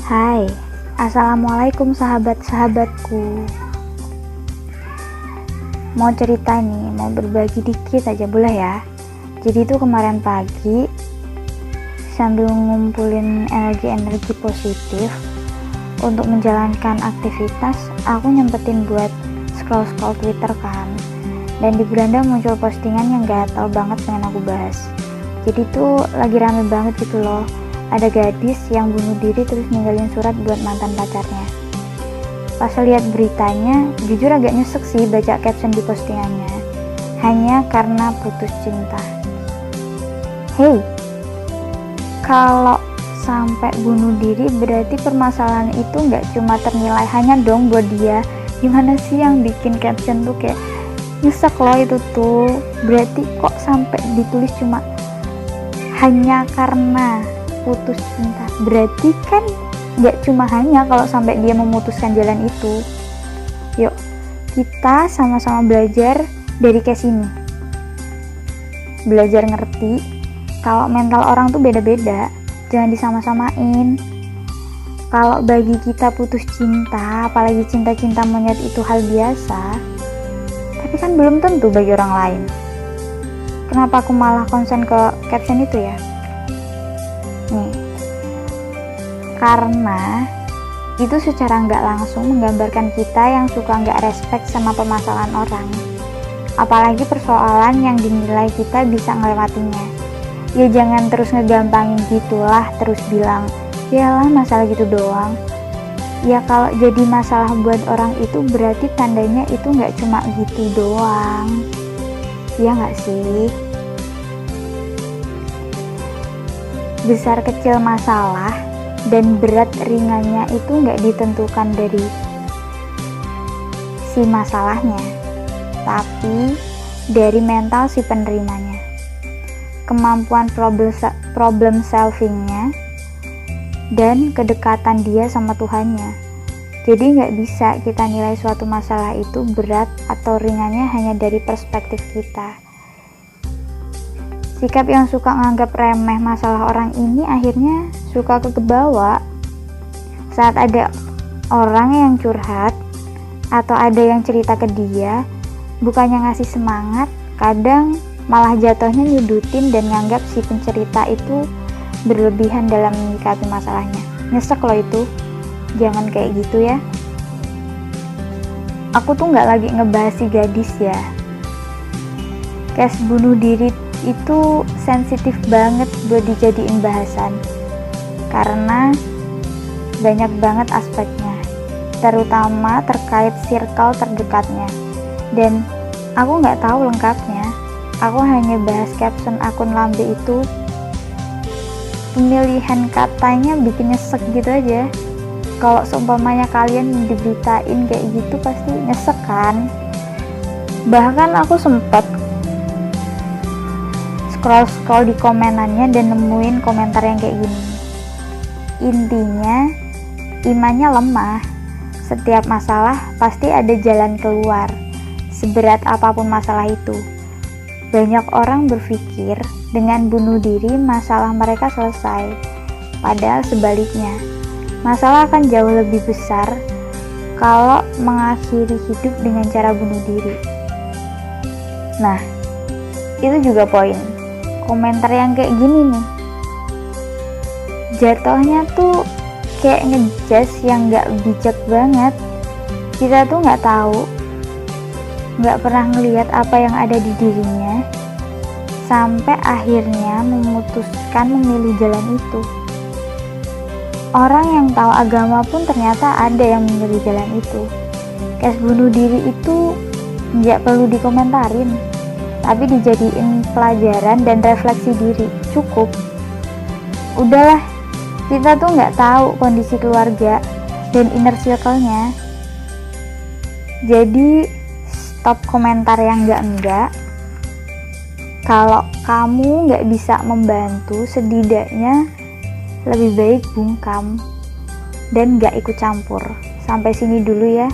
Hai, assalamualaikum sahabat-sahabatku. Mau cerita nih, mau berbagi dikit aja boleh ya. Jadi tuh kemarin pagi sambil ngumpulin energi-energi positif untuk menjalankan aktivitas, aku nyempetin buat scroll-scroll Twitter kan. Dan di beranda muncul postingan yang gatel banget pengen aku bahas. Jadi tuh lagi rame banget gitu loh. Ada gadis yang bunuh diri terus ninggalin surat buat mantan pacarnya. Pas lihat beritanya, jujur agak nyesek sih baca caption di postingannya. Hanya karena putus cinta. Hey, kalau sampai bunuh diri berarti permasalahan itu nggak cuma ternilai hanya dong buat dia. Gimana sih yang bikin caption tuh kayak nyesek loh itu tuh. Berarti kok sampai ditulis cuma hanya karena putus cinta, berarti kan nggak cuma hanya kalau sampai dia memutuskan jalan itu. Yuk kita sama-sama belajar dari case ini, belajar ngerti kalau mental orang tuh beda-beda, jangan disama-samain. Kalau bagi kita putus cinta, apalagi cinta-cinta monyet itu hal biasa, tapi kan belum tentu bagi orang lain. Kenapa aku malah konsen ke caption itu ya? Nih, karena itu secara nggak langsung menggambarkan kita yang suka nggak respect sama permasalahan orang, apalagi persoalan yang dinilai kita bisa ngelewatinya. Ya jangan terus ngegampangin gitulah, terus bilang yalah masalah gitu doang. Ya kalau jadi masalah buat orang itu berarti tandanya itu nggak cuma gitu doang, ya nggak sih? Besar kecil masalah dan berat ringannya itu nggak ditentukan dari si masalahnya, tapi dari mental si penerimanya, kemampuan problem solvingnya, dan kedekatan dia sama Tuhannya. Jadi nggak bisa kita nilai suatu masalah itu berat atau ringannya hanya dari perspektif kita. Sikap yang suka nganggap remeh masalah orang ini akhirnya suka kebawa saat ada orang yang curhat atau ada yang cerita ke dia, bukannya ngasih semangat, kadang malah jatuhnya nyudutin dan nganggap si pencerita itu berlebihan dalam menyikapi masalahnya. Nyesek loh itu, jangan kayak gitu ya. Aku tuh nggak lagi ngebahas si gadis ya. Case bunuh diri itu sensitif banget buat dijadiin bahasan karena banyak banget aspeknya, terutama terkait circle terdekatnya, dan aku nggak tahu lengkapnya. Aku hanya bahas caption akun lambe itu, pemilihan katanya bikin nyesek gitu aja. Kalau seumpamanya kalian diberitain kayak gitu pasti nyesek kan. Bahkan aku sempet scroll di komenannya dan nemuin komentar yang kayak gini. Intinya, imannya lemah. Setiap masalah pasti ada jalan keluar, seberat apapun masalah itu. Banyak orang berpikir dengan bunuh diri masalah mereka selesai, padahal sebaliknya. Masalah akan jauh lebih besar kalau mengakhiri hidup dengan cara bunuh diri. Nah, itu juga poin. Komentar yang kayak gini nih, jatuhnya tuh kayak ngejudge yang gak bijak banget. Kita tuh gak tahu, gak pernah ngelihat apa yang ada di dirinya, sampai akhirnya memutuskan memilih jalan itu. Orang yang tahu agama pun ternyata ada yang memilih jalan itu. Case bunuh diri itu gak perlu dikomentarin, tapi dijadiin pelajaran dan refleksi diri. Cukup. Udahlah, kita tuh nggak tahu kondisi keluarga dan inner circle-nya. Jadi stop komentar yang enggak. Kalau kamu nggak bisa membantu, setidaknya lebih baik bungkam dan nggak ikut campur. Sampai sini dulu ya.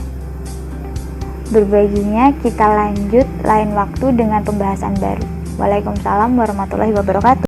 Berbaginya kita lanjut lain waktu dengan pembahasan baru. Waalaikumsalam warahmatullahi wabarakatuh.